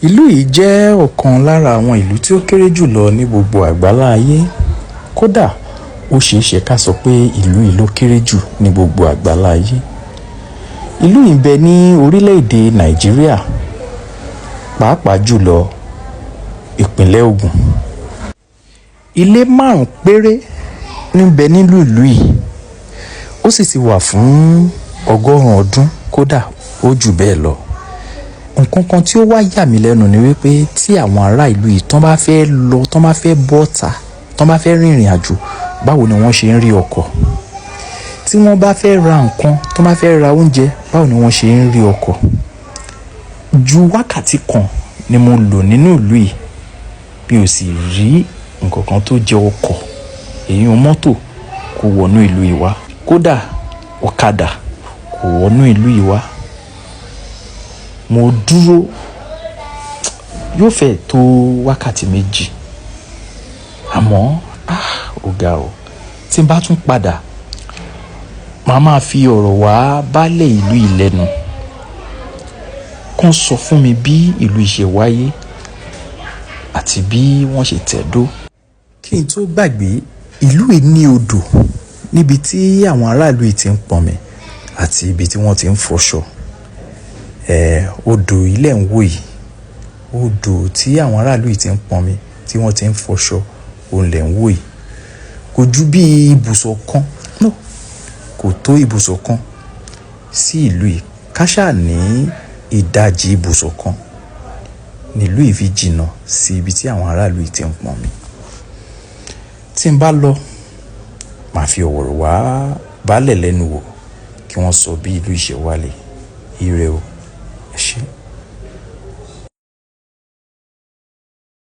Ìlú yìí jẹ́ ọ̀kan lára àwọn ìlú tí ó kéré jùlọ ní gbogbo àgbálá ayé. Kódà ó ṣeé ṣe ká sọ pé ìlú yìí ló kéré jù ní gbogbo àgbálá ayé. Ìlú yìí ń bẹ ní orílẹ̀-èdè Nàìjíríà, pàápàá jùlọ ìpínlẹ̀ Ògùn. Ilé 5 péré ní ń bẹ nílùú ìlú yìí. Ó sì ti wà fún 100 ọdún, kódà ó jù bẹ́ẹ̀ lọ. Nǹkan kan tí ó wá yà mí lẹ́nu ni wípé tí àwọn ará ìlú yìí tán bá fẹ́ lọ, tán bá fẹ́ bọ́ta, tán bá fẹ́ rìnrìn àjò, báwo ni wọ́n ṣe ń rí ọkọ̀? Tí wọ́n bá fẹ́ ra nǹkan, tán bá fẹ́ ra oúnjẹ, báwo ni wọ́n ṣe ń rí ọkọ̀? Ju wákàtí kan ni mo lò nínú ìlú yìí, mi ò sì rí nǹkan kan tó jẹ́ ọkọ̀, èyí mọ́tò kò wọnú ìlú yìí wá. Kódà ọ̀kadà kò wọnú ìlú yìí wá. Mo dúró yóò fẹ́ tó wákàtí 2. Àmọ́ ó ga o. Tí n bá tún padà, màá máa fi ọ̀rọ̀ wá baálẹ̀ ìlú yìí lẹ́nu. Kán sọ fún mi bí ìlú yìí ṣe wáyé àti bí wọ́n ṣe tẹ̀dó. Kí n tó gbàgbé, ìlú yìí ní odò níbi tí àwọn aráàlú yìí ti ń pọnmi àti ibi tí wọ́n ti ń fọṣọ. Odò ilẹ̀ ń wò yìí, odò tí àwọn aráàlú yìí ti ń pọnmi, tí wọ́n ti ń fọṣọ, òun lẹ̀ ń wò yìí. Kò ju bí ibùsọ̀ kan, no, kò tó ibùsọ̀ kan sí ìlú yìí. Ká ṣáà ní ìdajì ibùsọ̀ kan ní ìlú yìí fi jìnnà sí ibi tí àwọn aráàlú yìí ti ń pọnmi. Tí n bá lọ, màá fi ọ̀rọ̀ wá baálẹ̀ lẹ́nu wò kí wọ́n sọ bí ìlú yìí ṣe wálé. Ire o, ẹ ṣé.